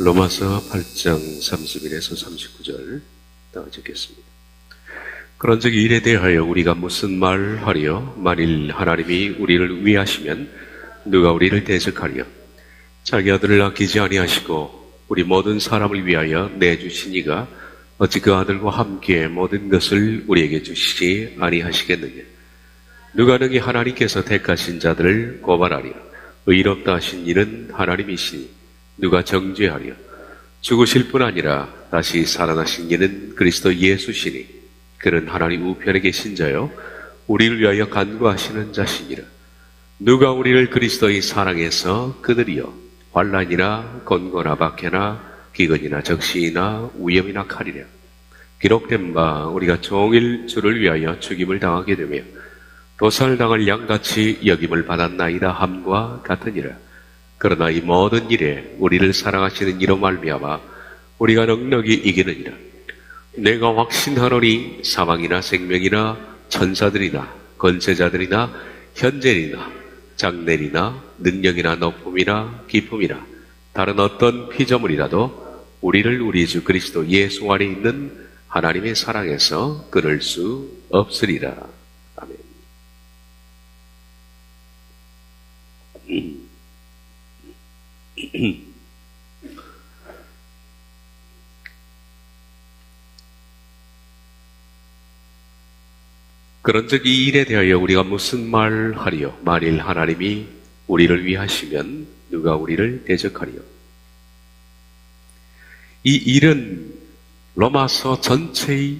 로마서 8장 31에서 39절 적겠습니다. 그런 적 일에 대하여 우리가 무슨 말 하리요? 만일 하나님이 우리를 위하시면 누가 우리를 대적하리요? 자기 아들을 아끼지 아니하시고 우리 모든 사람을 위하여 내주신 이가 어찌 그 아들과 함께 모든 것을 우리에게 주시지 아니하시겠느냐? 누가 능히 하나님께서 택하신 자들을 고발하리요? 의롭다 하신 이는 하나님이시니 누가 정죄하리요? 죽으실 뿐 아니라 다시 살아나신 이는 그리스도 예수시니 그는 하나님 우편에 계신 자요 우리를 위하여 간구하시는 자시니라. 누가 우리를 그리스도의 사랑에서 그들이여 환난이나 곤고나 박해나 기근이나 적시나 위험이나 칼이라. 기록된 바 우리가 종일 주를 위하여 죽임을 당하게 되며 도살당할 양같이 여김을 받았나이다 함과 같으니라. 그러나 이 모든 일에 우리를 사랑하시는 이로 말미암아 우리가 넉넉히 이기느니라. 내가 확신하노니 사망이나 생명이나 천사들이나 권세자들이나 현재이나 장래이나 능력이나 높음이나 깊음이나 다른 어떤 피조물이라도 우리를 우리 주 그리스도 예수 안에 있는 하나님의 사랑에서 끊을 수 없으리라. 아멘. 그런즉 이 일에 대하여 우리가 무슨 말 하리요? 만일 하나님이 우리를 위하시면 누가 우리를 대적하리요? 이 일은 로마서 전체의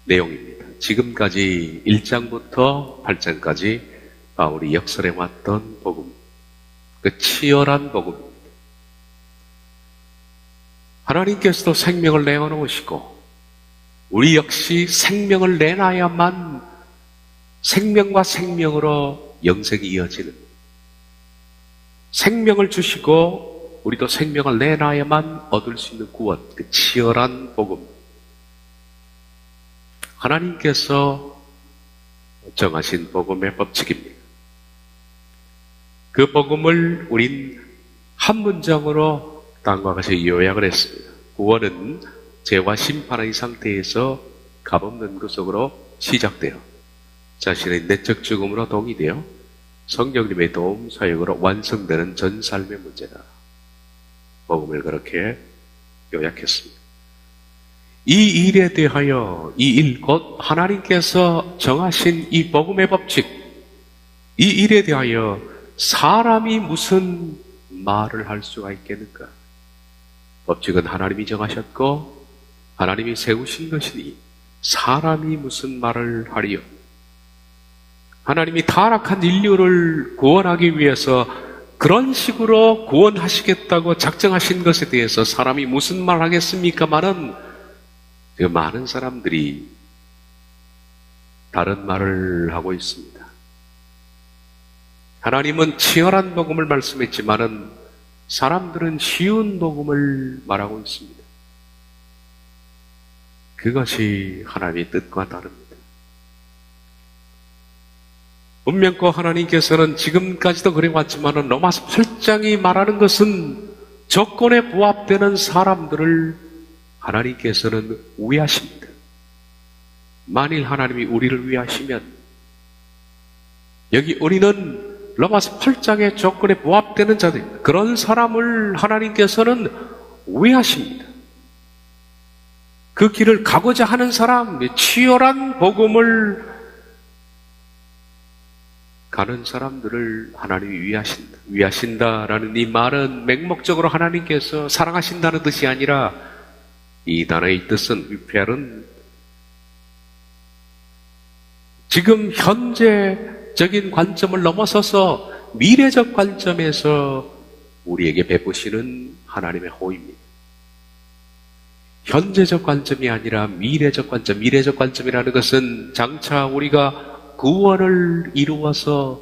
내용입니다. 지금까지 1장부터 8장까지 바울이 역설해 왔던 복음, 그 치열한 복음입니다. 하나님께서도 생명을 내어놓으시고 우리 역시 생명을 내놔야만 생명과 생명으로 영생이 이어지는, 생명을 주시고 우리도 생명을 내놔야만 얻을 수 있는 구원, 그 치열한 복음. 하나님께서 정하신 복음의 법칙입니다. 그 복음을 우린 한 문장으로 다음과 같이 요약을 했습니다. 구원은 죄와 심판의 상태에서 값없는 그 속으로 시작되어 자신의 내적 죽음으로 동의되어 성령님의 도움 사역으로 완성되는 전 삶의 문제다. 복음을 그렇게 요약했습니다. 이 일에 대하여 이 일, 곧 하나님께서 정하신 이 복음의 법칙, 이 일에 대하여 사람이 무슨 말을 할 수가 있겠는가? 법칙은 하나님이 정하셨고 하나님이 세우신 것이니 사람이 무슨 말을 하리요? 하나님이 타락한 인류를 구원하기 위해서 그런 식으로 구원하시겠다고 작정하신 것에 대해서 사람이 무슨 말 하겠습니까마는 많은 사람들이 다른 말을 하고 있습니다. 하나님은 치열한 복음을 말씀했지만은 사람들은 쉬운 복음을 말하고 있습니다. 그것이 하나님의 뜻과 다릅니다. 문명과 하나님께서는 지금까지도 그래왔지만 로마서 8장이 말하는 것은 조건에 부합되는 사람들을 하나님께서는 위하십니다. 만일 하나님이 우리를 위하시면, 여기 우리는 로마서 8장의 조건에 부합되는 자들, 그런 사람을 하나님께서는 위하십니다. 그 길을 가고자 하는 사람, 치열한 복음을 가는 사람들을 하나님이 위하신다라는 이 말은 맹목적으로 하나님께서 사랑하신다는 뜻이 아니라 이 단어의 뜻은, 위패는 지금 현재적인 관점을 넘어서서 미래적 관점에서 우리에게 베푸시는 하나님의 호입니다. 현재적 관점이 아니라 미래적 관점, 미래적 관점이라는 것은 장차 우리가 구원을 이루어서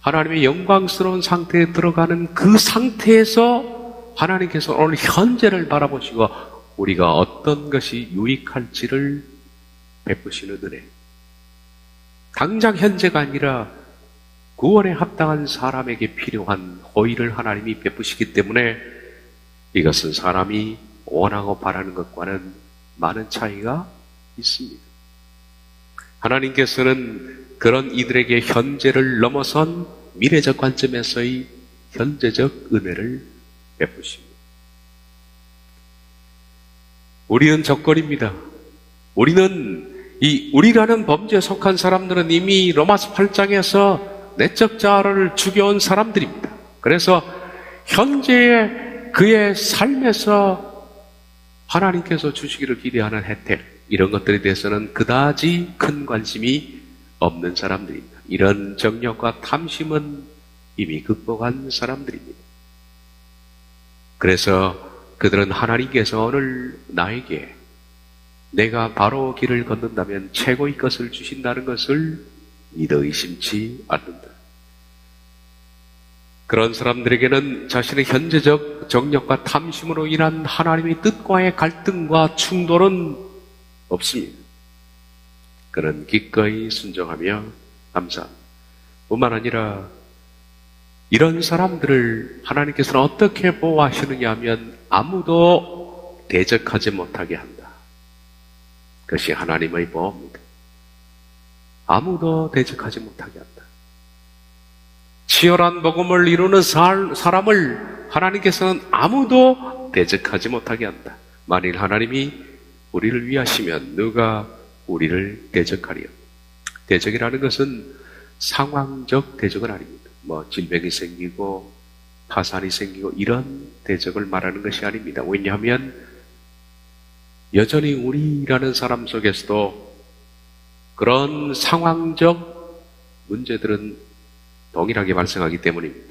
하나님의 영광스러운 상태에 들어가는 그 상태에서 하나님께서 오늘 현재를 바라보시고 우리가 어떤 것이 유익할지를 베푸시는 은혜. 당장 현재가 아니라 구원에 합당한 사람에게 필요한 호의를 하나님이 베푸시기 때문에 이것은 사람이 원하고 바라는 것과는 많은 차이가 있습니다. 하나님께서는 그런 이들에게 현재를 넘어선 미래적 관점에서의 현재적 은혜를 베푸십니다. 우리는 적거리입니다. 우리라는 범죄에 속한 사람들은 이미 로마서 8장에서 내적 자아를 죽여온 사람들입니다. 그래서 현재의 그의 삶에서 하나님께서 주시기를 기대하는 혜택, 이런 것들에 대해서는 그다지 큰 관심이 없는 사람들입니다. 이런 정욕과 탐심은 이미 극복한 사람들입니다. 그래서 그들은 하나님께서 오늘 나에게 내가 바로 길을 걷는다면 최고의 것을 주신다는 것을 믿어 의심치 않는다. 그런 사람들에게는 자신의 현재적 정욕과 탐심으로 인한 하나님의 뜻과의 갈등과 충돌은 없습니다. 그는 기꺼이 순종하며 감사합니다. 뿐만 아니라 이런 사람들을 하나님께서는 어떻게 보호하시느냐 하면 아무도 대적하지 못하게 한다. 그것이 하나님의 보호입니다. 아무도 대적하지 못하게 한다. 치열한 복음을 이루는 사람을 하나님께서는 아무도 대적하지 못하게 한다. 만일 하나님이 우리를 위하시면 누가 우리를 대적하리요? 대적이라는 것은 상황적 대적은 아닙니다. 질병이 생기고 파산이 생기고 이런 대적을 말하는 것이 아닙니다. 왜냐하면 여전히 우리라는 사람 속에서도 그런 상황적 문제들은 동일하게 발생하기 때문입니다.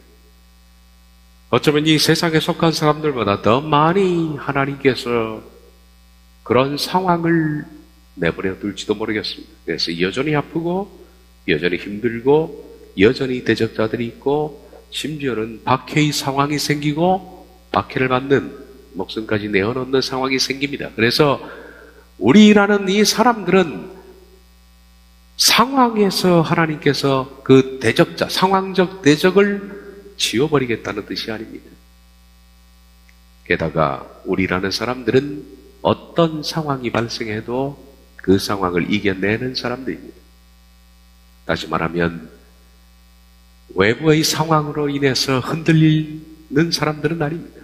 어쩌면 이 세상에 속한 사람들보다 더 많이 하나님께서 그런 상황을 내버려 둘지도 모르겠습니다. 그래서 여전히 아프고 여전히 힘들고 여전히 대적자들이 있고 심지어는 박해의 상황이 생기고 박해를 받는 목숨까지 내어놓는 상황이 생깁니다. 그래서 우리라는 이 사람들은 상황에서 하나님께서 그 대적자, 상황적 대적을 지워버리겠다는 뜻이 아닙니다. 게다가 우리라는 사람들은 어떤 상황이 발생해도 그 상황을 이겨내는 사람들입니다. 다시 말하면 외부의 상황으로 인해서 흔들리는 사람들은 아닙니다.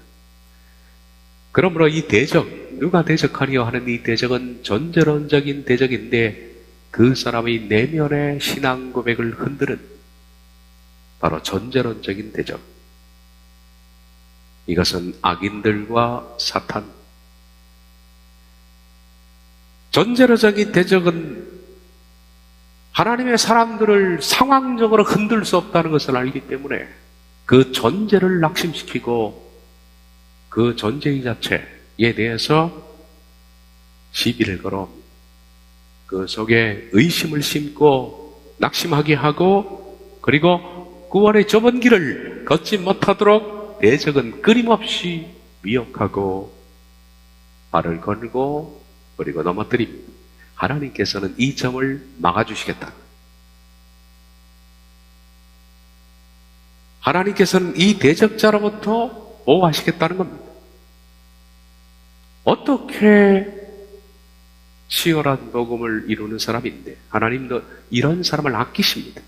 그러므로 이 대적, 누가 대적하려 하는 이 대적은 전제론적인 대적인데 그 사람의 내면의 신앙 고백을 흔드는 바로 전제론적인 대적. 이것은 악인들과 사탄. 전제론적인 대적은 하나님의 사람들을 상황적으로 흔들 수 없다는 것을 알기 때문에 그 전제를 낙심시키고 그 전제 자체에 대해서 시비를 걸어 그 속에 의심을 심고 낙심하게 하고 그리고 구원의 좁은 길을 걷지 못하도록 대적은 끊임없이 미혹하고 발을 걸고 그리고 넘어뜨립니다. 하나님께서는 이 점을 막아주시겠다. 하나님께서는 이 대적자로부터 보호하시겠다는 겁니다. 어떻게 치열한 복음을 이루는 사람인데 하나님도 이런 사람을 아끼십니다.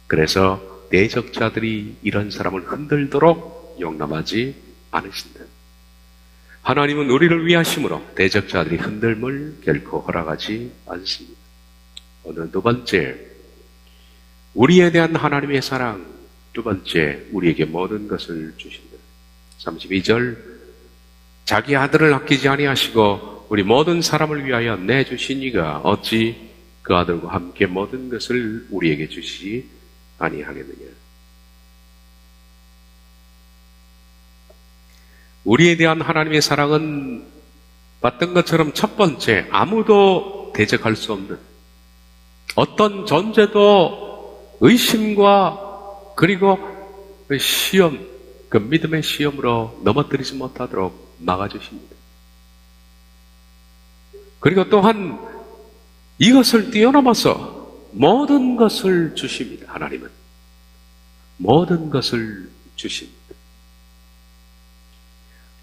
그래서 대적자들이 이런 사람을 흔들도록 용납하지 않으신다. 하나님은 우리를 위하심으로 대적자들이 흔들림을 결코 허락하지 않습니다. 오늘 두 번째, 우리에 대한 하나님의 사랑. 두 번째, 우리에게 모든 것을 주신다. 32절, 자기 아들을 아끼지 아니하시고 우리 모든 사람을 위하여 내주신 이가 어찌 그 아들과 함께 모든 것을 우리에게 주시지 아니하겠느냐. 우리에 대한 하나님의 사랑은 봤던 것처럼 첫 번째, 아무도 대적할 수 없는 어떤 존재도 의심과 그리고 시험, 그 믿음의 시험으로 넘어뜨리지 못하도록 막아주십니다. 그리고 또한 이것을 뛰어넘어서 모든 것을 주십니다. 하나님은 모든 것을 주십니다.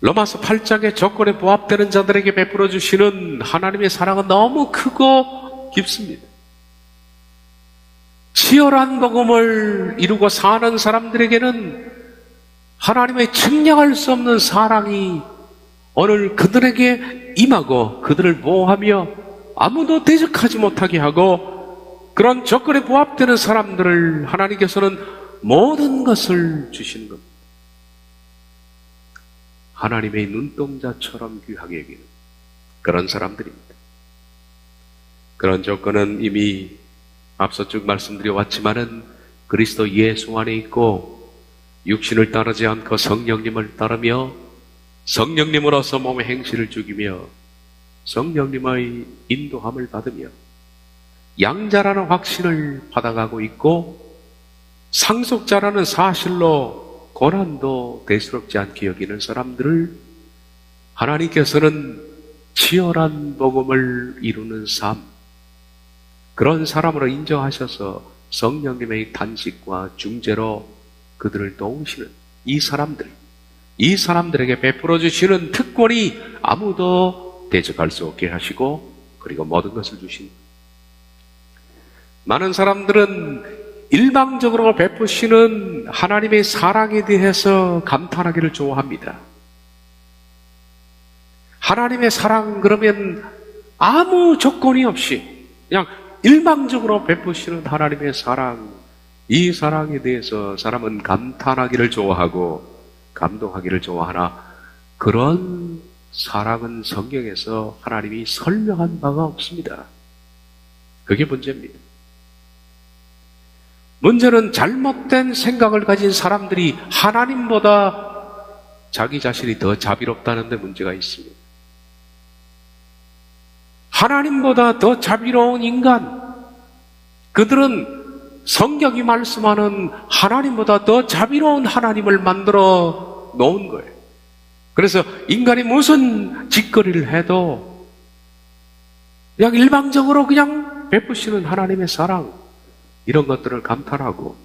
로마서 8장의 조건에 부합되는 자들에게 베풀어 주시는 하나님의 사랑은 너무 크고 깊습니다. 치열한 복음을 이루고 사는 사람들에게는 하나님의 측량할 수 없는 사랑이 오늘 그들에게 임하고 그들을 보호하며 아무도 대적하지 못하게 하고, 그런 조건에 부합되는 사람들을 하나님께서는 모든 것을 주시는 겁니다. 하나님의 눈동자처럼 귀하게 여기는 그런 사람들입니다. 그런 조건은 이미 앞서 쭉 말씀드려왔지만은 그리스도 예수 안에 있고 육신을 따르지 않고 성령님을 따르며 성령님으로서 몸의 행실을 죽이며 성령님의 인도함을 받으며 양자라는 확신을 받아가고 있고 상속자라는 사실로 고난도 대수롭지 않게 여기는 사람들을 하나님께서는 치열한 복음을 이루는 삶, 그런 사람으로 인정하셔서 성령님의 단식과 중재로 그들을 도우시는 이 사람들에게 베풀어 주시는 특권이 아무도 대적할 수 없게 하시고, 그리고 모든 것을 주신, 많은 사람들은 일방적으로 베푸시는 하나님의 사랑에 대해서 감탄하기를 좋아합니다. 하나님의 사랑 그러면 아무 조건이 없이 그냥 일방적으로 베푸시는 하나님의 사랑, 이 사랑에 대해서 사람은 감탄하기를 좋아하고 감동하기를 좋아하나, 그런 사랑은 성경에서 하나님이 설명한 바가 없습니다. 그게 문제입니다. 문제는 잘못된 생각을 가진 사람들이 하나님보다 자기 자신이 더 자비롭다는 데 문제가 있습니다. 하나님보다 더 자비로운 인간, 그들은 성경이 말씀하는 하나님보다 더 자비로운 하나님을 만들어 놓은 거예요. 그래서 인간이 무슨 짓거리를 해도 그냥 일방적으로 그냥 베푸시는 하나님의 사랑, 이런 것들을 감탄하고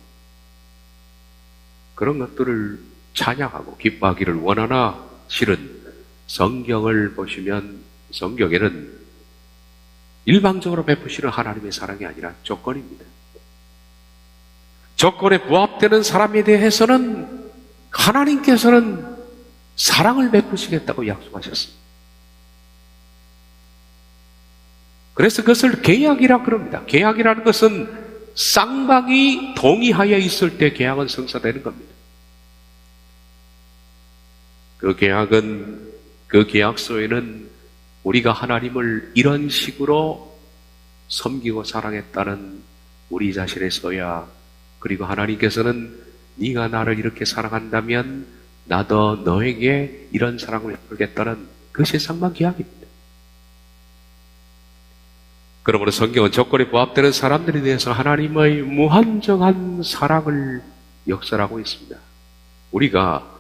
그런 것들을 찬양하고 기뻐하기를 원하나, 실은 성경을 보시면 성경에는 일방적으로 베푸시는 하나님의 사랑이 아니라 조건입니다. 조건에 부합되는 사람에 대해서는 하나님께서는 사랑을 베푸시겠다고 약속하셨습니다. 그래서 그것을 계약이라 그럽니다. 계약이라는 것은 쌍방이 동의하여 있을 때 계약은 성사되는 겁니다. 그 계약은, 그 계약서에는 우리가 하나님을 이런 식으로 섬기고 사랑했다는 우리 자신의 서야, 그리고 하나님께서는 네가 나를 이렇게 사랑한다면 나도 너에게 이런 사랑을 베풀겠다는 그것이 쌍방 계약입니다. 그러므로 성경은 조건에 부합되는 사람들에 대해서 하나님의 무한정한 사랑을 역설하고 있습니다. 우리가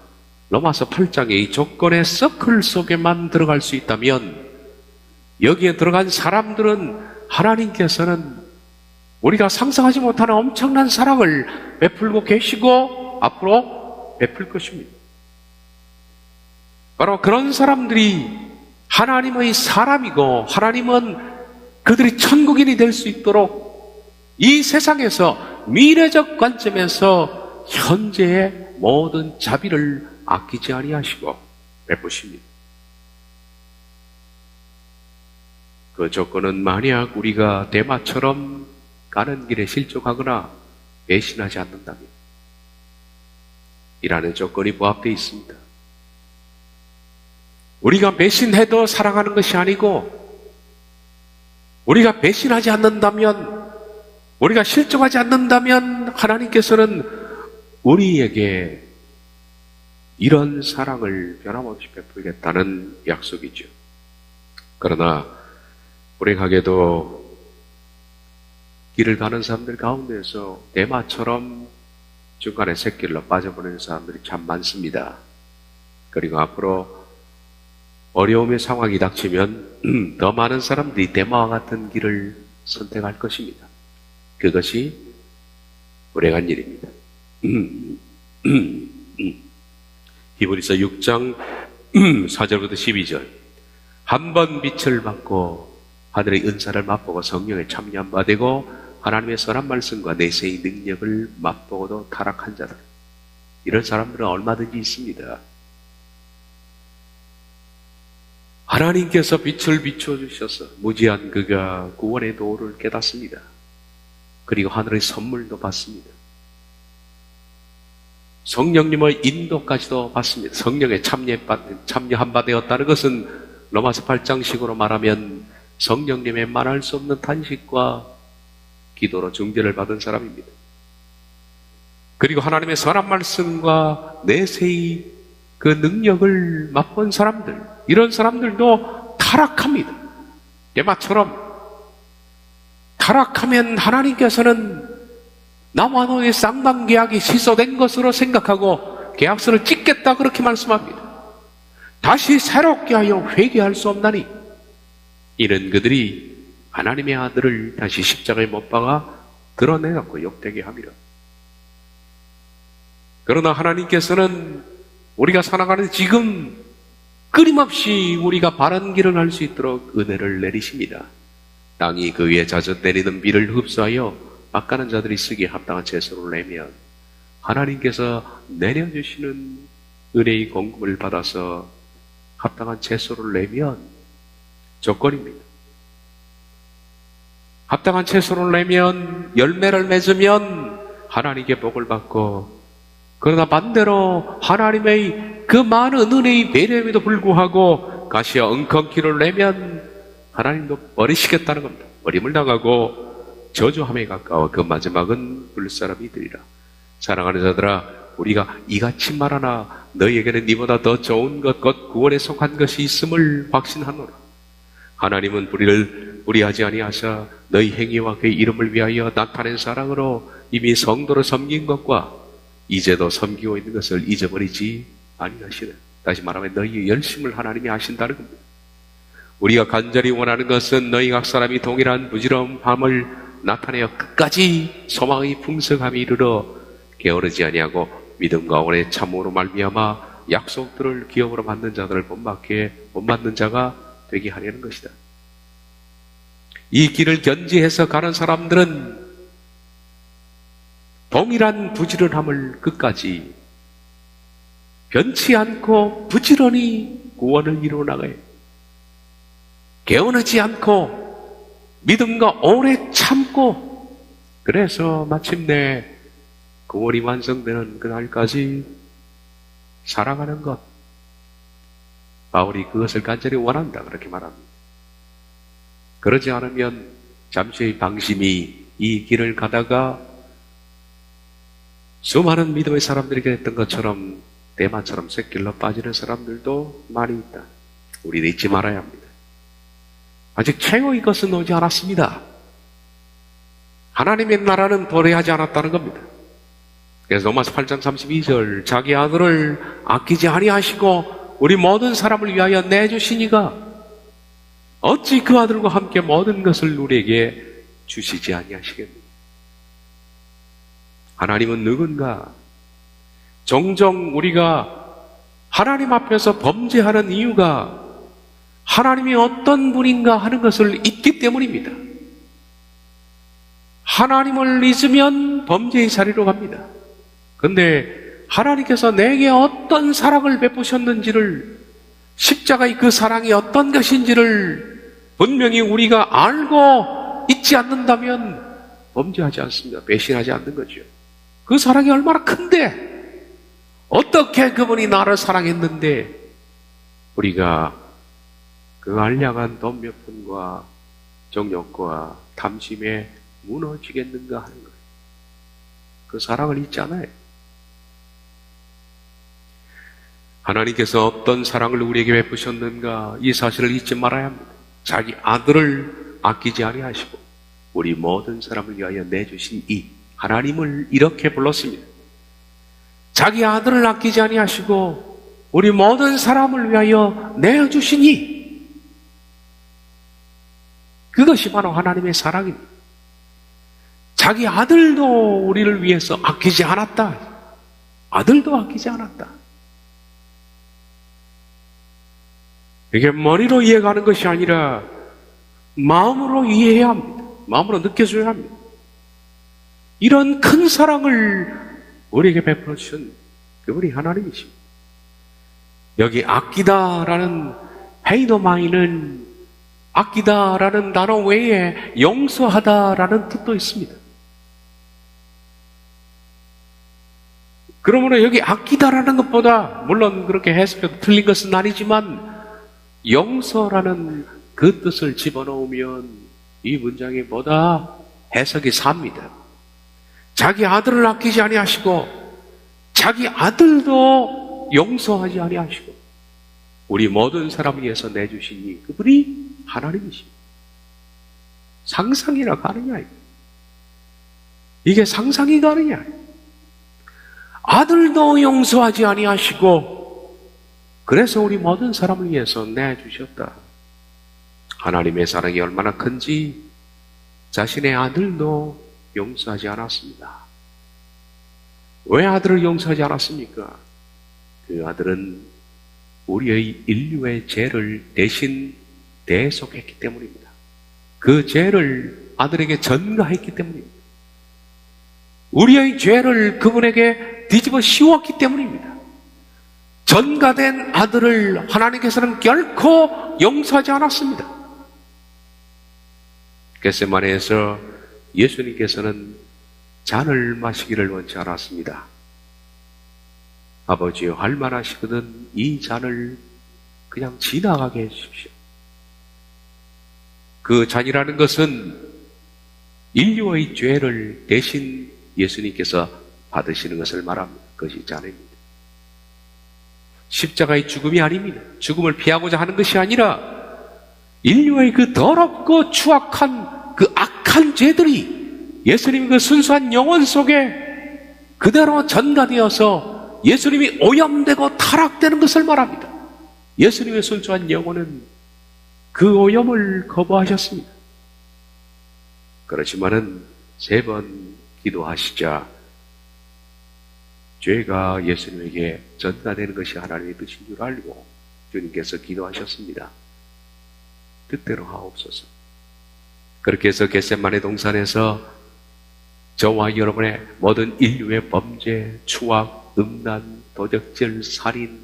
로마서 8장의 이 조건의 서클 속에만 들어갈 수 있다면, 여기에 들어간 사람들은 하나님께서는 우리가 상상하지 못하는 엄청난 사랑을 베풀고 계시고 앞으로 베풀 것입니다. 바로 그런 사람들이 하나님의 사람이고, 하나님은 그들이 천국인이 될 수 있도록 이 세상에서 미래적 관점에서 현재의 모든 자비를 아끼지 아니하시고 베푸십니다. 그 조건은 만약 우리가 데마처럼 가는 길에 실족하거나 배신하지 않는다면, 이라는 조건이 부합되어 있습니다. 우리가 배신해도 사랑하는 것이 아니고, 우리가 배신하지 않는다면, 우리가 실족하지 않는다면 하나님께서는 우리에게 이런 사랑을 변함없이 베풀겠다는 약속이죠. 그러나 불행하게도 길을 가는 사람들 가운데서 대마처럼 중간에 샛길로 빠져버리는 사람들이 참 많습니다. 그리고 앞으로 어려움의 상황이 닥치면 더 많은 사람들이 대마와 같은 길을 선택할 것입니다. 그것이 불행한 일입니다. 히브리서 6장 4절부터 12절. 한 번 빛을 받고 하늘의 은사를 맛보고 성령에 참여한 바 되고 하나님의 선한 말씀과 내세의 능력을 맛보고도 타락한 자들. 이런 사람들은 얼마든지 있습니다. 하나님께서 빛을 비춰주셔서 무지한 그가 구원의 도를 깨닫습니다. 그리고 하늘의 선물도 받습니다. 성령님의 인도까지도 받습니다. 성령에 참여한 바 되었다는 것은 로마서 8장식으로 말하면 성령님의 말할 수 없는 탄식과 기도로 중재를 받은 사람입니다. 그리고 하나님의 선한 말씀과 내세의 그 능력을 맛본 사람들, 이런 사람들도 타락합니다. 예마처럼 타락하면 하나님께서는 나와 너의 쌍방계약이 취소된 것으로 생각하고 계약서를 찍겠다 그렇게 말씀합니다. 다시 새롭게 하여 회개할 수 없나니 이런 그들이 하나님의 아들을 다시 십자가에 못 박아 드러내놓고 욕되게 함이라. 그러나 하나님께서는 우리가 살아가는 지금 끊임없이 우리가 바른 길을 할 수 있도록 은혜를 내리십니다. 땅이 그 위에 잦아 내리는 비를 흡수하여 막가는 자들이 쓰기에 합당한 채소를 내면 하나님께서 내려주시는 은혜의 공급을 받아서 합당한 채소를 내면 조건입니다. 합당한 채소를 내면 열매를 맺으면 하나님께 복을 받고, 그러나 반대로 하나님의 그 많은 은혜의 배려에도 불구하고 가시와 엉겅퀴를 내면 하나님도 버리시겠다는 겁니다. 버림을 당하고 저주함에 가까워 그 마지막은 불사람이 되리라. 사랑하는 자들아, 우리가 이같이 말하나 너희에게는 이보다 더 좋은 것 곧 구원에 속한 것이 있음을 확신하노라. 하나님은 우리를 불의하지 아니하사 너희 행위와 그의 이름을 위하여 나타낸 사랑으로 이미 성도를 섬긴 것과 이제도 섬기고 있는 것을 잊어버리지 아니하시네. 다시 말하면 너희의 열심을 하나님이 하신다는 겁니다. 우리가 간절히 원하는 것은 너희 각 사람이 동일한 부지런함을 나타내어 끝까지 소망의 풍성함이 이르러 게으르지 아니하고 믿음과 오래 참으로 말미암아 약속들을 기업으로 받는 자들을 본받는 자가 되게 하려는 것이다. 이 길을 견지해서 가는 사람들은 동일한 부지런함을 끝까지 변치 않고 부지런히 구원을 이루어 나가요. 게으르지 않고 믿음과 오래 참고, 그래서 마침내 구원이 완성되는 그날까지 살아가는 것, 바울이 그것을 간절히 원한다 그렇게 말합니다. 그러지 않으면 잠시의 방심이 이 길을 가다가 수많은 믿음의 사람들에게 했던 것처럼 대마처럼 쇳길로 빠지는 사람들도 많이 있다. 우리는 잊지 말아야 합니다. 아직 최후의 것은 오지 않았습니다. 하나님의 나라는 도래하지 않았다는 겁니다. 그래서 로마서 8장 32절, 자기 아들을 아끼지 아니하시고 우리 모든 사람을 위하여 내주시니가 어찌 그 아들과 함께 모든 것을 우리에게 주시지 아니하시겠느냐. 하나님은 누군가? 종종 우리가 하나님 앞에서 범죄하는 이유가 하나님이 어떤 분인가 하는 것을 잊기 때문입니다. 하나님을 잊으면 범죄의 자리로 갑니다. 그런데 하나님께서 내게 어떤 사랑을 베푸셨는지를, 십자가의 그 사랑이 어떤 것인지를 분명히 우리가 알고 잊지 않는다면 범죄하지 않습니다. 배신하지 않는 거죠. 그 사랑이 얼마나 큰데, 어떻게 그분이 나를 사랑했는데 우리가 그 알량한 돈 몇 푼과 정욕과 탐심에 무너지겠는가 하는 거예요. 그 사랑을 잊지 않아요. 하나님께서 어떤 사랑을 우리에게 베푸셨는가, 이 사실을 잊지 말아야 합니다. 자기 아들을 아끼지 아니하시고 우리 모든 사람을 위하여 내주신 이 하나님을 이렇게 불렀습니다. 자기 아들을 아끼지 아니하시고 우리 모든 사람을 위하여 내어주시니, 그것이 바로 하나님의 사랑입니다. 자기 아들도 우리를 위해서 아끼지 않았다. 아들도 아끼지 않았다. 이게 머리로 이해가는 것이 아니라 마음으로 이해해야 합니다. 마음으로 느껴줘야 합니다. 이런 큰 사랑을 우리에게 베풀어 주신 그분이 하나님이십니다. 여기 아끼다라는 페이노마이는 아끼다라는 단어 외에 용서하다라는 뜻도 있습니다. 그러므로 여기 아끼다라는 것보다 물론 그렇게 해석해도 틀린 것은 아니지만 용서라는 그 뜻을 집어넣으면 이 문장이 보다 해석이 삽니다. 자기 아들을 아끼지 아니하시고 자기 아들도 용서하지 아니하시고 우리 모든 사람을 위해서 내주시니 그분이 하나님이십니다. 상상이나 가느냐? 이게 상상이 가느냐? 아들도 용서하지 아니하시고 그래서 우리 모든 사람을 위해서 내주셨다. 하나님의 사랑이 얼마나 큰지 자신의 아들도 용서하지 않았습니다. 왜 아들을 용서하지 않았습니까? 그 아들은 우리의 인류의 죄를 대신 대속했기 때문입니다. 그 죄를 아들에게 전가했기 때문입니다. 우리의 죄를 그분에게 뒤집어 씌웠기 때문입니다. 전가된 아들을 하나님께서는 결코 용서하지 않았습니다. 겟세마네에서 예수님께서는 잔을 마시기를 원치 않았습니다. 아버지여 할만하시거든 이 잔을 그냥 지나가게 해주십시오. 그 잔이라는 것은 인류의 죄를 대신 예수님께서 받으시는 것을 말합니다. 그것이 잔입니다. 십자가의 죽음이 아닙니다. 죽음을 피하고자 하는 것이 아니라 인류의 그 더럽고 추악한 그 악한 죄들이 예수님의 그 순수한 영혼 속에 그대로 전가되어서 예수님이 오염되고 타락되는 것을 말합니다. 예수님의 순수한 영혼은 그 오염을 거부하셨습니다. 그렇지만은 3번 기도하시자 죄가 예수님에게 전가되는 것이 하나님의 뜻인 줄 알고 주님께서 기도하셨습니다. 뜻대로 하옵소서. 그렇게 해서 겟세마네 동산에서 저와 여러분의 모든 인류의 범죄, 추악, 음란, 도적질, 살인,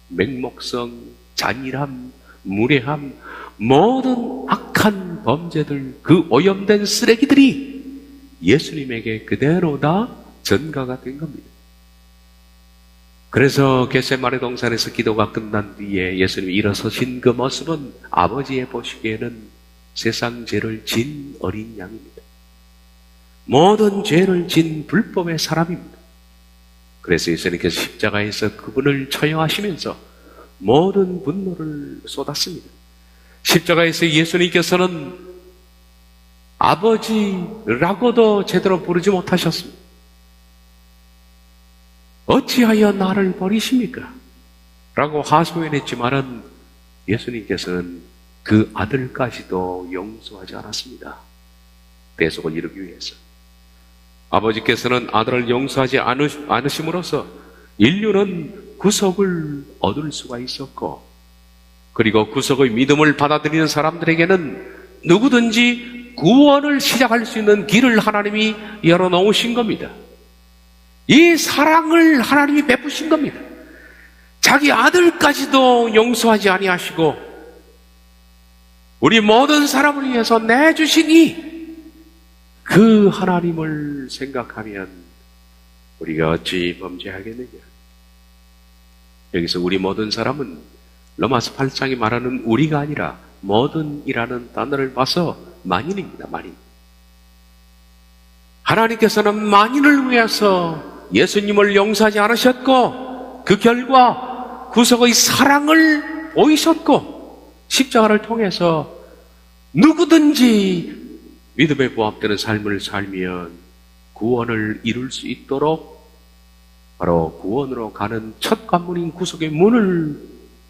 맹목성, 잔인함, 무례함, 모든 악한 범죄들, 그 오염된 쓰레기들이 예수님에게 그대로 다 전가가 된 겁니다. 그래서 겟세마네 동산에서 기도가 끝난 뒤에 예수님이 일어서신 그 모습은 아버지의 보시기에는 세상 죄를 진 어린 양입니다. 모든 죄를 진 불법의 사람입니다. 그래서 예수님께서 십자가에서 그분을 처형하시면서 모든 분노를 쏟았습니다. 십자가에서 예수님께서는 아버지라고도 제대로 부르지 못하셨습니다. 어찌하여 나를 버리십니까? 라고 하소연했지만은 예수님께서는 그 아들까지도 용서하지 않았습니다. 대속을 이루기 위해서. 아버지께서는 아들을 용서하지 않으심으로써 인류는 구속을 얻을 수가 있었고, 그리고 구속의 믿음을 받아들이는 사람들에게는 누구든지 구원을 시작할 수 있는 길을 하나님이 열어놓으신 겁니다. 이 사랑을 하나님이 베푸신 겁니다. 자기 아들까지도 용서하지 아니하시고 우리 모든 사람을 위해서 내주시니 그 하나님을 생각하면 우리가 어찌 범죄하겠느냐. 여기서 우리 모든 사람은 로마서 8장이 말하는 우리가 아니라 모든이라는 단어를 봐서 만인입니다. 만인. 하나님께서는 만인을 위해서 예수님을 용서하지 않으셨고 그 결과 구속의 사랑을 보이셨고 십자가를 통해서 누구든지 믿음에 부합되는 삶을 살면 구원을 이룰 수 있도록 바로 구원으로 가는 첫 관문인 구속의 문을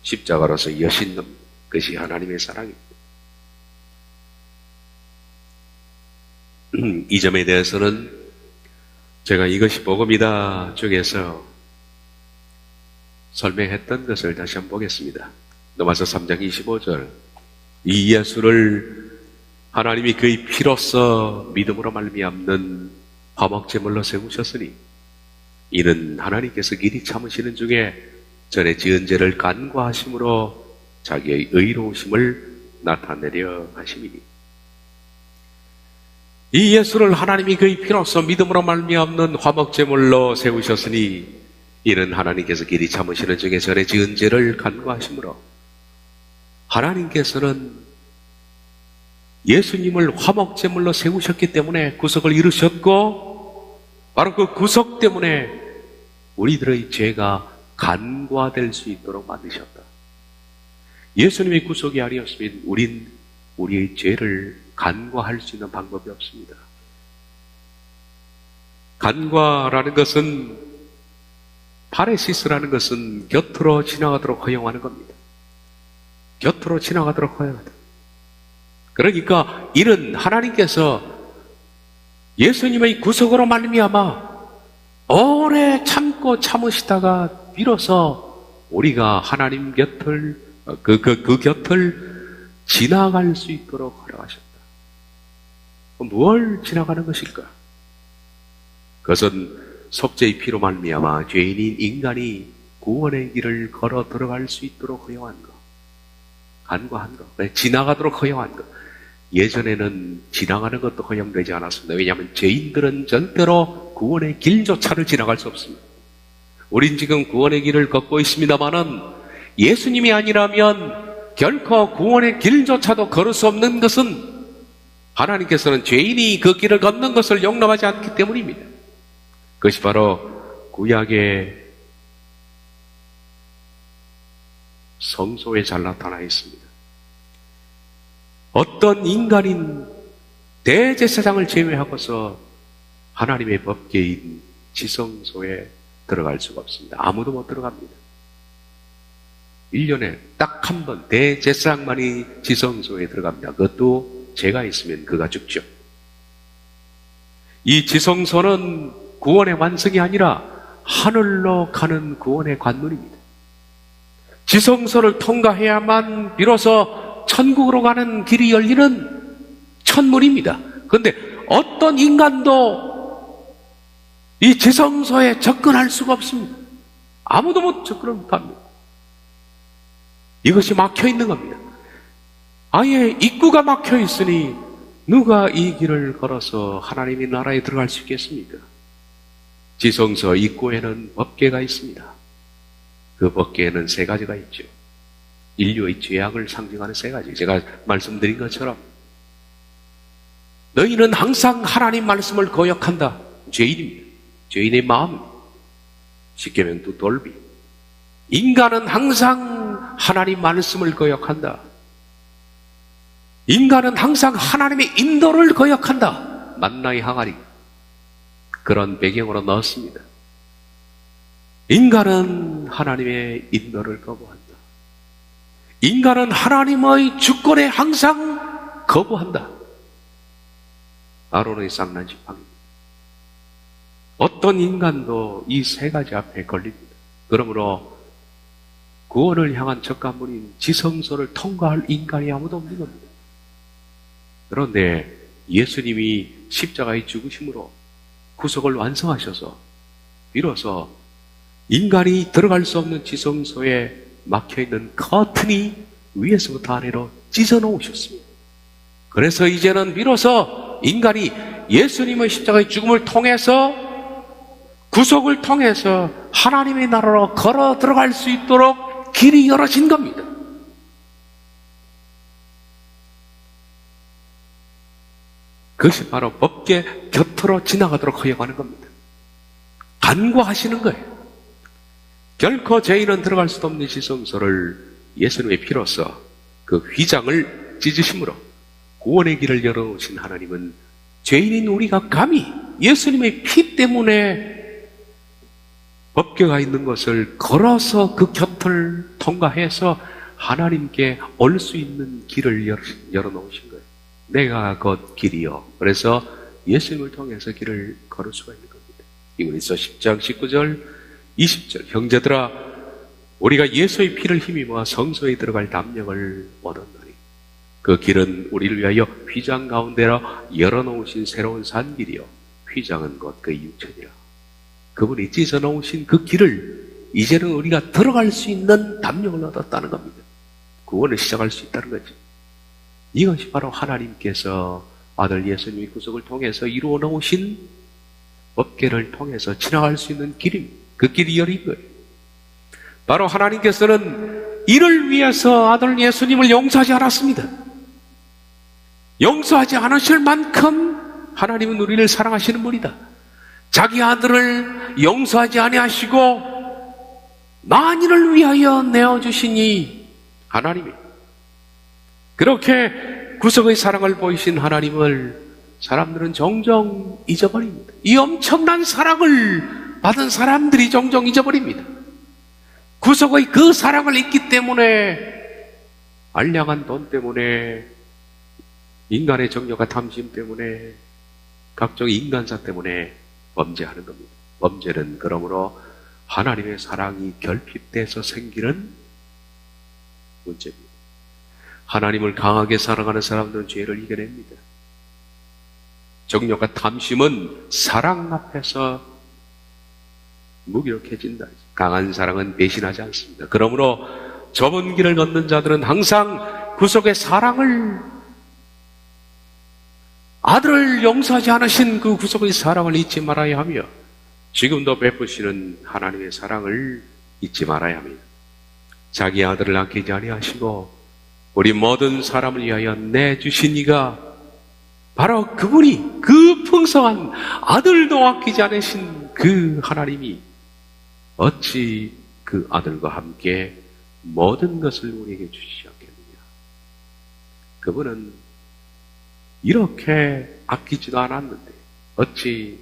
십자가로서 여신 것이 하나님의 사랑입니다. 이 점에 대해서는 제가 이것이 복음이다 쪽에서 설명했던 것을 다시 한번 보겠습니다. 로마서 3장 25절. 이 예수를 하나님이 그의 피로써 믿음으로 말미암는 화목제물로 세우셨으니 이는 하나님께서 길이 참으시는 중에 전에 지은 죄를 간과하심으로 자기의 의로우심을 나타내려 하심이니. 이 예수를 하나님이 그의 피로써 믿음으로 말미암는 화목제물로 세우셨으니 이는 하나님께서 길이 참으시는 중에 전에 지은 죄를 간과하심으로. 하나님께서는 예수님을 화목제물로 세우셨기 때문에 구속을 이루셨고, 바로 그 구속 때문에 우리들의 죄가 간과될 수 있도록 만드셨다. 예수님의 구속이 아니었으면 우린 우리의 죄를 간과할 수 있는 방법이 없습니다. 간과라는 것은, 파레시스라는 것은 곁으로 지나가도록 허용하는 겁니다. 곁으로 지나가도록 허용하다. 그러니까 이는 하나님께서 예수님의 구속으로 말미암아 오래 참고 참으시다가 비로소 우리가 하나님 곁을 그 곁을 지나갈 수 있도록 허락하셨다. 무엇을 지나가는 것일까? 그것은 속죄의 피로 말미암아 죄인인 인간이 구원의 길을 걸어 들어갈 수 있도록 허용한 것, 간과한 것, 지나가도록 허용한 것. 예전에는 지나가는 것도 허용되지 않았습니다. 왜냐하면 죄인들은 절대로 구원의 길조차를 지나갈 수 없습니다. 우린 지금 구원의 길을 걷고 있습니다마는 예수님이 아니라면 결코 구원의 길조차도 걸을 수 없는 것은 하나님께서는 죄인이 그 길을 걷는 것을 용납하지 않기 때문입니다. 그것이 바로 구약의 성소에 잘 나타나 있습니다. 어떤 인간인 대제사장을 제외하고서 하나님의 법궤인 지성소에 들어갈 수가 없습니다. 아무도 못 들어갑니다. 1년에 딱 한 번 대제사장만이 지성소에 들어갑니다. 그것도 죄가 있으면 그가 죽죠. 이 지성소는 구원의 완성이 아니라 하늘로 가는 구원의 관문입니다. 지성소를 통과해야만 비로소 천국으로 가는 길이 열리는 천문입니다. 그런데 어떤 인간도 이 지성소에 접근할 수가 없습니다. 아무도 못 접근을 못합니다. 이것이 막혀 있는 겁니다. 아예 입구가 막혀 있으니 누가 이 길을 걸어서 하나님의 나라에 들어갈 수 있겠습니까? 지성소 입구에는 법궤가 있습니다. 그 법궤에는 세 가지가 있죠. 인류의 죄악을 상징하는 세 가지. 제가 말씀드린 것처럼 너희는 항상 하나님 말씀을 거역한다. 죄인입니다. 죄인의 마음. 쉽게 말하면 또 돌비. 인간은 항상 하나님 말씀을 거역한다. 인간은 항상 하나님의 인도를 거역한다. 만나의 항아리. 그런 배경으로 넣었습니다. 인간은 하나님의 인도를 거부한다. 인간은 하나님의 주권에 항상 거부한다. 아론의 쌍난 지팡이입니다. 어떤 인간도 이 세 가지 앞에 걸립니다. 그러므로 구원을 향한 첫 관문인 지성소를 통과할 인간이 아무도 없는 겁니다. 그런데 예수님이 십자가의 죽으심으로 구속을 완성하셔서 비로소 인간이 들어갈 수 없는 지성소에 막혀있는 커튼이 위에서부터 아래로 찢어놓으셨습니다. 그래서 이제는 비로소 인간이 예수님의 십자가의 죽음을 통해서 구속을 통해서 하나님의 나라로 걸어 들어갈 수 있도록 길이 열어진 겁니다. 그것이 바로 법궤 곁으로 지나가도록 허용하는 겁니다. 간과하시는 거예요. 결코 죄인은 들어갈 수도 없는 지성소를 예수님의 피로써 그 휘장을 찢으심으로 구원의 길을 열어놓으신 하나님은 죄인인 우리가 감히 예수님의 피 때문에 법궤가 있는 것을 걸어서 그 곁을 통과해서 하나님께 올 수 있는 길을 열어놓으신 거예요. 내가 곧 길이요. 그래서 예수님을 통해서 길을 걸을 수가 있는 겁니다. 이고린서 10장 19절 20절 형제들아 우리가 예수의 피를 힘입어 성소에 들어갈 담력을 얻었나니 그 길은 우리를 위하여 휘장 가운데로 열어놓으신 새로운 산길이요 휘장은 곧 그의 육체니라. 그분이 찢어놓으신 그 길을 이제는 우리가 들어갈 수 있는 담력을 얻었다는 겁니다. 구원을 시작할 수 있다는 거죠. 이것이 바로 하나님께서 아들 예수님의 구속을 통해서 이루어 놓으신 법궤를 통해서 지나갈 수 있는 길입니다. 그 길이 열린 거예요. 바로 하나님께서는 이를 위해서 아들 예수님을 용서하지 않았습니다. 용서하지 않으실 만큼 하나님은 우리를 사랑하시는 분이다. 자기 아들을 용서하지 아니하시고 만인을 위하여 내어주시니 하나님이 그렇게 구속의 사랑을 보이신 하나님을 사람들은 종종 잊어버립니다. 이 엄청난 사랑을 받은 사람들이 종종 잊어버립니다. 구속의 그 사랑을 잊기 때문에 알량한 돈 때문에 인간의 정욕과 탐심 때문에 각종 인간사 때문에 범죄하는 겁니다. 범죄는 그러므로 하나님의 사랑이 결핍돼서 생기는 문제입니다. 하나님을 강하게 사랑하는 사람들은 죄를 이겨냅니다. 정욕과 탐심은 사랑 앞에서 무기력해진다. 강한 사랑은 배신하지 않습니다. 그러므로 좁은 길을 걷는 자들은 항상 구속의 사랑을 아들을 용서하지 않으신 그 구속의 사랑을 잊지 말아야 하며 지금도 베푸시는 하나님의 사랑을 잊지 말아야 합니다. 자기 아들을 아끼지 아니하시고 우리 모든 사람을 위하여 내주신 이가 바로 그분이 그 풍성한 아들도 아끼지 않으신 그 하나님이 어찌 그 아들과 함께 모든 것을 우리에게 주시지 않겠느냐. 그분은 이렇게 아끼지도 않았는데 어찌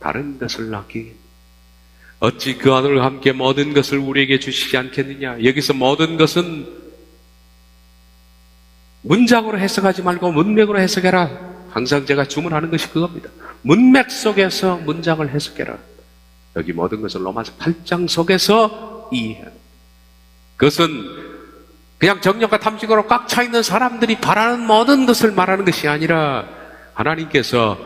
다른 것을 아끼겠느냐. 어찌 그 아들과 함께 모든 것을 우리에게 주시지 않겠느냐. 여기서 모든 것은 문장으로 해석하지 말고 문맥으로 해석해라. 항상 제가 주문하는 것이 그겁니다. 문맥 속에서 문장을 해석해라. 여기 모든 것을 로마서 8장 속에서 이해해라. 그것은 그냥 정욕과 탐식으로 꽉 차 있는 사람들이 바라는 모든 것을 말하는 것이 아니라 하나님께서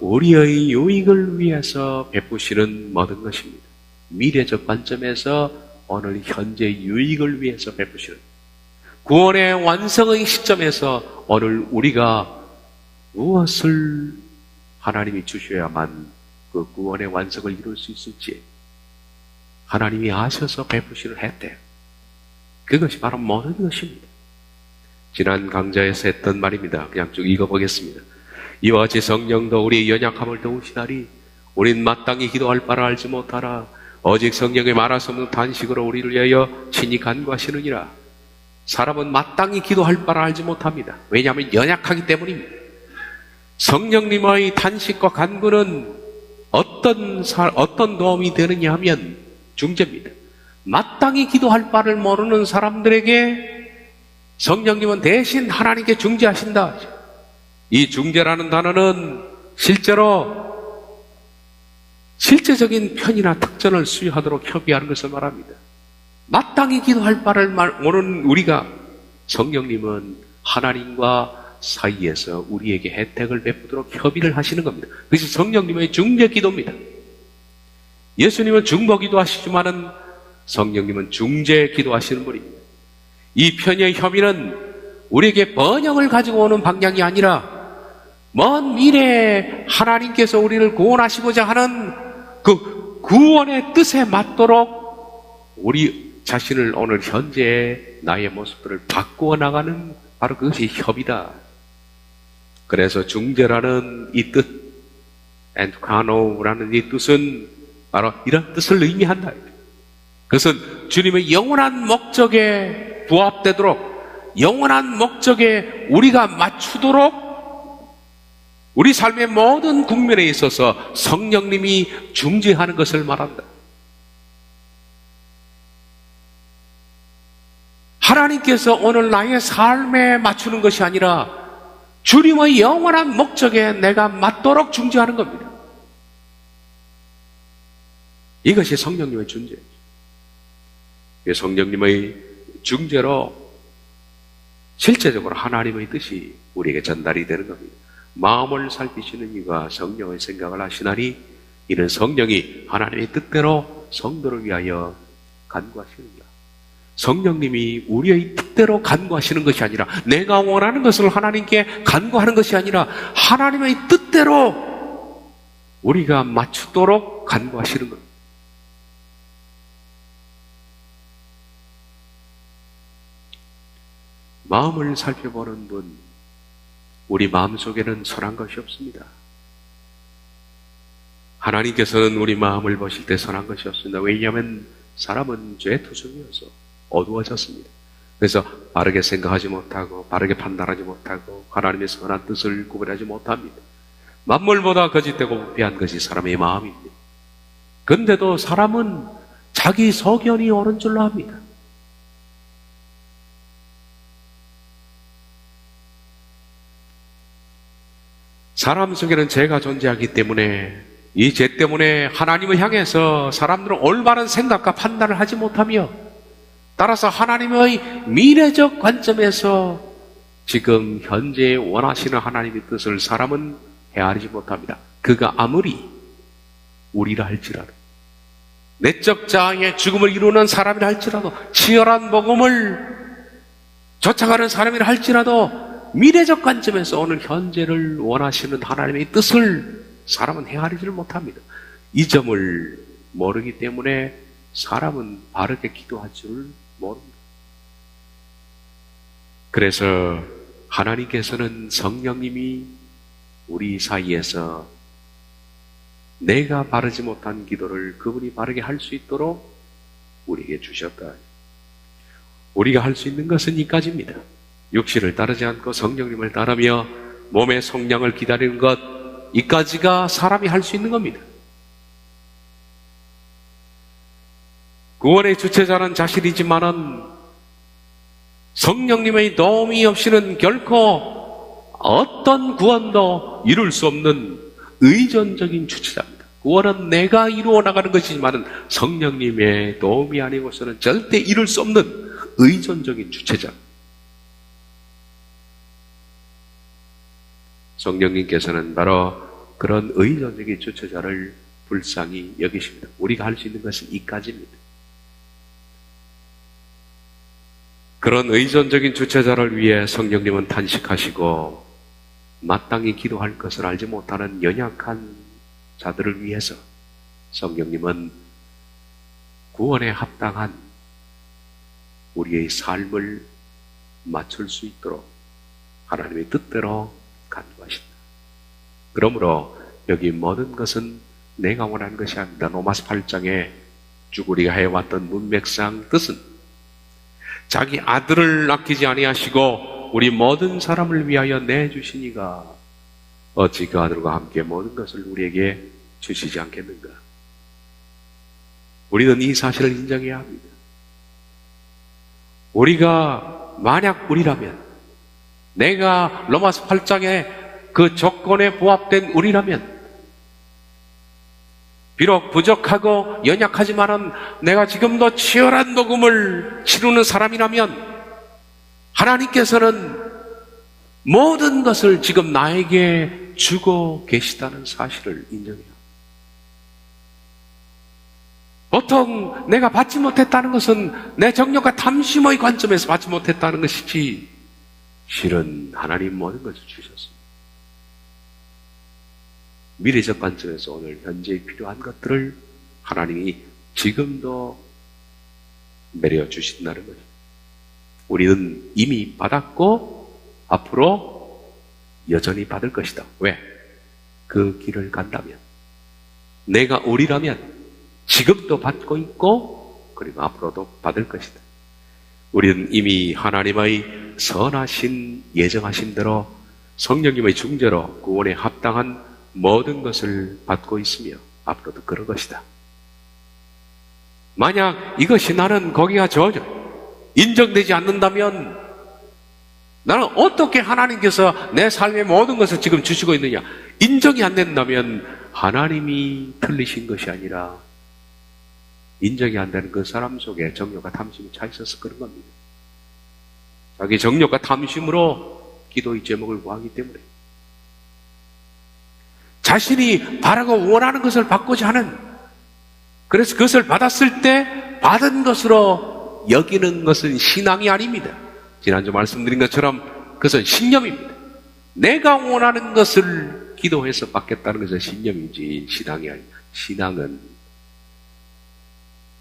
우리의 유익을 위해서 베푸시는 모든 것입니다. 미래적 관점에서 오늘 현재 유익을 위해서 베푸시는 구원의 완성의 시점에서 오늘 우리가 무엇을 하나님이 주셔야만 그 구원의 완성을 이룰 수 있을지 하나님이 아셔서 베푸시는 혜택, 그것이 바로 모든 것입니다. 지난 강좌에서 했던 말입니다. 그냥 쭉 읽어보겠습니다. 이와 같이 성령도 우리의 연약함을 도우시나니 우린 마땅히 기도할 바를 알지 못하라. 오직 성령의 말할 수 없는 단식으로 우리를 위하여 친히 간구하시느니라. 사람은 마땅히 기도할 바를 알지 못합니다. 왜냐하면 연약하기 때문입니다. 성령님의 단식과 간구는 어떤 도움이 되느냐 하면 중재입니다. 마땅히 기도할 바를 모르는 사람들에게 성령님은 대신 하나님께 중재하신다. 이 중재라는 단어는 실제적인 편이나 특전을 수여하도록 협의하는 것을 말합니다. 마땅히 기도할 바를 모르는 우리가 성령님은 하나님과 사이에서 우리에게 혜택을 베푸도록 협의를 하시는 겁니다. 그것이 성령님의 중재 기도입니다. 예수님은 중보 기도하시지만은 성령님은 중재 기도하시는 분입니다. 이 편의 협의는 우리에게 번영을 가지고 오는 방향이 아니라 먼 미래에 하나님께서 우리를 구원하시고자 하는 그 구원의 뜻에 맞도록 우리 자신을 오늘 현재의 나의 모습들을 바꾸어 나가는 바로 그것이 협의다. 그래서 중재라는 이 뜻, 엔투카노라는 이 뜻은 바로 이런 뜻을 의미한다. 그것은 주님의 영원한 목적에 부합되도록, 영원한 목적에 우리가 맞추도록 우리 삶의 모든 국면에 있어서 성령님이 중재하는 것을 말한다. 하나님께서 오늘 나의 삶에 맞추는 것이 아니라 주님의 영원한 목적에 내가 맞도록 중재하는 겁니다. 이것이 성령님의 중재. 성령님의 중재로 실제적으로 하나님의 뜻이 우리에게 전달이 되는 겁니다. 마음을 살피시는 이가 성령의 생각을 하시나니 이는 성령이 하나님의 뜻대로 성도를 위하여 간구하시느니라. 성령님이 우리의 뜻대로 간구하시는 것이 아니라, 내가 원하는 것을 하나님께 간구하는 것이 아니라 하나님의 뜻대로 우리가 맞추도록 간구하시는 것. 마음을 살펴보는 분, 우리 마음속에는 선한 것이 없습니다. 하나님께서는 우리 마음을 보실 때 선한 것이 없습니다. 왜냐하면 사람은 죄의 투성이어서 어두워졌습니다. 그래서 바르게 생각하지 못하고 바르게 판단하지 못하고 하나님의 선한 뜻을 구별하지 못합니다. 만물보다 거짓되고 부패한 것이 사람의 마음입니다. 그런데도 사람은 자기 소견이 옳은 줄로 합니다. 사람 속에는 죄가 존재하기 때문에 이 죄 때문에 하나님을 향해서 사람들은 올바른 생각과 판단을 하지 못하며, 따라서 하나님의 미래적 관점에서 지금 현재 원하시는 하나님의 뜻을 사람은 헤아리지 못합니다. 그가 아무리 우리라 할지라도, 내적 자아의 죽음을 이루는 사람이라 할지라도, 치열한 복음을 쫓아가는 사람이라 할지라도, 미래적 관점에서 오늘 현재를 원하시는 하나님의 뜻을 사람은 헤아리지를 못합니다. 이 점을 모르기 때문에 사람은 바르게 기도할 줄 모릅니다. 그래서 하나님께서는 성령님이 우리 사이에서 내가 바르지 못한 기도를 그분이 바르게 할 수 있도록 우리에게 주셨다. 우리가 할 수 있는 것은 이까지입니다. 육신을 따르지 않고 성령님을 따르며 몸의 성량을 기다리는 것, 이까지가 사람이 할 수 있는 겁니다. 구원의 주체자는 자신이지만은 성령님의 도움이 없이는 결코 어떤 구원도 이룰 수 없는 의존적인 주체자입니다. 구원은 내가 이루어 나가는 것이지만은 성령님의 도움이 아니고서는 절대 이룰 수 없는 의존적인 주체자. 성령님께서는 바로 그런 의존적인 주체자를 불쌍히 여기십니다. 우리가 할 수 있는 것은 이까지입니다. 그런 의존적인 주체자를 위해 성령님은 탄식하시고 마땅히 기도할 것을 알지 못하는 연약한 자들을 위해서 성령님은 구원에 합당한 우리의 삶을 맞출 수 있도록 하나님의 뜻대로 간구하신다. 그러므로 여기 모든 것은 내가 원하는 것이 아닙니다. 로마서 8장에 쭉 우리가 해왔던 문맥상 뜻은 자기 아들을 아끼지 아니하시고 우리 모든 사람을 위하여 내주신 이가 어찌 그 아들과 함께 모든 것을 우리에게 주시지 않겠는가. 우리는 이 사실을 인정해야 합니다. 우리가 만약 우리라면, 내가 로마서 8장의 그 조건에 부합된 우리라면, 비록 부족하고 연약하지만은 내가 지금도 치열한 복음을 치르는 사람이라면 하나님께서는 모든 것을 지금 나에게 주고 계시다는 사실을 인정해요. 보통 내가 받지 못했다는 것은 내 정력과 탐심의 관점에서 받지 못했다는 것이지, 실은 하나님 모든 것을 주셨습니다. 미래적 관점에서 오늘 현재 필요한 것들을 하나님이 지금도 내려주신다는 거죠. 우리는 이미 받았고 앞으로 여전히 받을 것이다. 왜? 그 길을 간다면, 내가 우리라면 지금도 받고 있고 그리고 앞으로도 받을 것이다. 우리는 이미 하나님의 선하신 예정하신 대로 성령님의 중재로 구원에 합당한 모든 것을 받고 있으며 앞으로도 그럴 것이다. 만약 이것이 나는 거기가 저죠 인정되지 않는다면 나는 어떻게 하나님께서 내 삶의 모든 것을 지금 주시고 있느냐, 인정이 안 된다면 하나님이 틀리신 것이 아니라 인정이 안 되는 그 사람 속에 정욕과 탐심이 차 있어서 그런 겁니다. 자기 정욕과 탐심으로 기도의 제목을 구하기 때문에 자신이 바라고 원하는 것을 받고자 하는, 그래서 그것을 받았을 때 받은 것으로 여기는 것은 신앙이 아닙니다. 지난주 말씀드린 것처럼 그것은 신념입니다. 내가 원하는 것을 기도해서 받겠다는 것은 신념이지 신앙이 아닙니다. 신앙은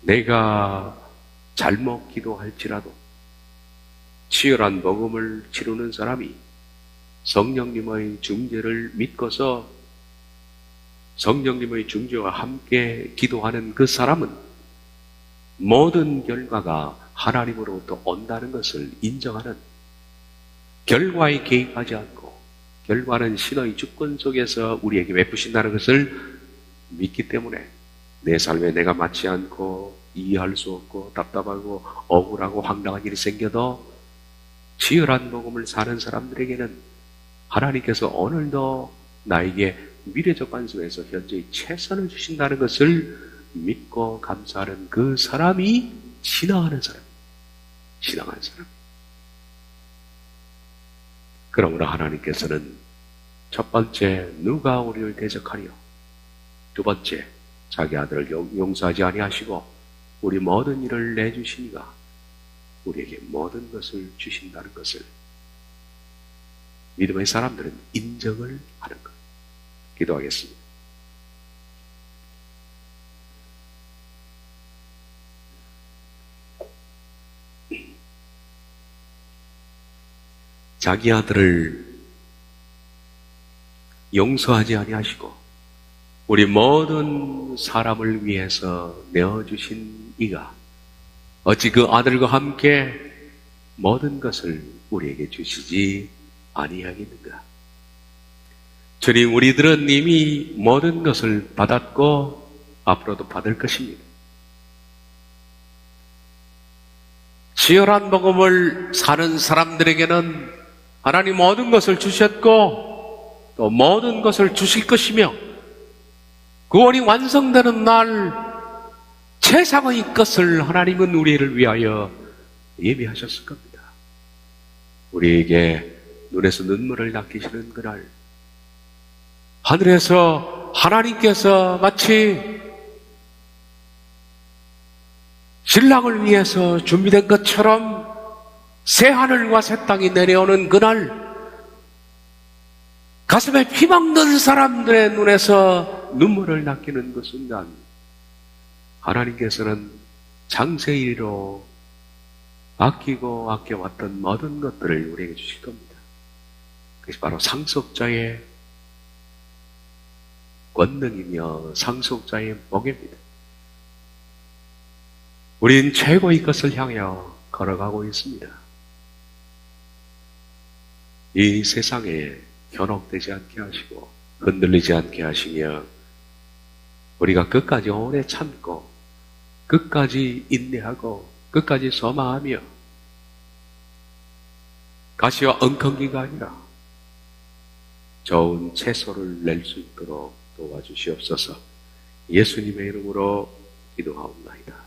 내가 잘못 기도할지라도 치열한 복음을 치르는 사람이 성령님의 중재를 믿고서 성령님의 중재와 함께 기도하는 그 사람은 모든 결과가 하나님으로부터 온다는 것을 인정하는, 결과에 개입하지 않고 결과는 신의 주권 속에서 우리에게 베푸신다는 것을 믿기 때문에 내 삶에 내가 맞지 않고 이해할 수 없고 답답하고 억울하고 황당한 일이 생겨도 치열한 복음을 사는 사람들에게는 하나님께서 오늘도 나에게 미래적 관점에서 현재의 최선을 주신다는 것을 믿고 감사하는 그 사람이 신앙하는 사람, 신앙하는 사람. 그러므로 하나님께서는 첫 번째, 누가 우리를 대적하리요? 두 번째, 자기 아들을 용서하지 아니하시고 우리 모든 일을 내주시니가 우리에게 모든 것을 주신다는 것을 믿음의 사람들은 인정을 하는 것. 기도하겠습니다. 자기 아들을 용서하지 아니하시고 우리 모든 사람을 위해서 내어주신 이가 어찌 그 아들과 함께 모든 것을 우리에게 주시지 아니하겠는가? 주님, 우리들은 이미 모든 것을 받았고 앞으로도 받을 것입니다. 치열한 복음을 사는 사람들에게는 하나님 모든 것을 주셨고 또 모든 것을 주실 것이며 구원이 완성되는 날 최상의 것을 하나님은 우리를 위하여 예비하셨을 겁니다. 우리에게 눈에서 눈물을 닦이시는 그날, 하늘에서 하나님께서 마치 신랑을 위해서 준비된 것처럼 새 하늘과 새 땅이 내려오는 그날, 가슴에 피망든 사람들의 눈에서 눈물을 닦이는 그 순간, 하나님께서는 장세일로 아끼고 아껴왔던 모든 것들을 우리에게 주실 겁니다. 그것이 바로 상속자의 권능이며 상속자의 복입니다. 우린 최고의 것을 향하여 걸어가고 있습니다. 이 세상에 현혹되지 않게 하시고 흔들리지 않게 하시며 우리가 끝까지 오래 참고 끝까지 인내하고 끝까지 소망하며 가시와 엉겅기가 아니라 좋은 채소를 낼 수 있도록 도와주시옵소서. 예수님의 이름으로 기도하옵나이다.